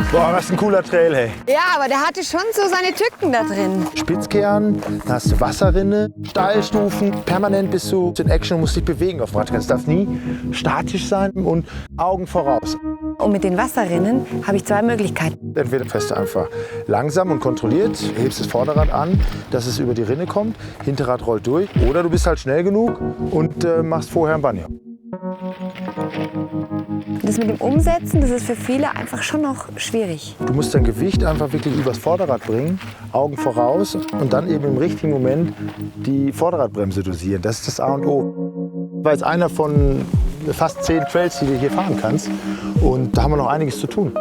Boah, was ein cooler Trail, hey. Ja, aber der hatte schon so seine Tücken da drin. Spitzkehren, dann hast du Wasserrinne, Steilstufen. Permanent bist du in Action und musst dich bewegen auf dem Rad. Es darf nie statisch sein und Augen voraus. Und mit den Wasserrinnen habe ich zwei Möglichkeiten. Entweder fährst du einfach langsam und kontrolliert, hebst das Vorderrad an, dass es über die Rinne kommt, Hinterrad rollt durch. Oder du bist halt schnell genug und machst vorher ein Bunny. Das mit dem Umsetzen, das ist für viele einfach schon noch schwierig. Du musst dein Gewicht einfach wirklich übers Vorderrad bringen, Augen voraus und dann eben im richtigen Moment die Vorderradbremse dosieren. Das ist das A und O. Weil es einer von fast 10 Trails, die du hier fahren kannst. Und da haben wir noch einiges zu tun.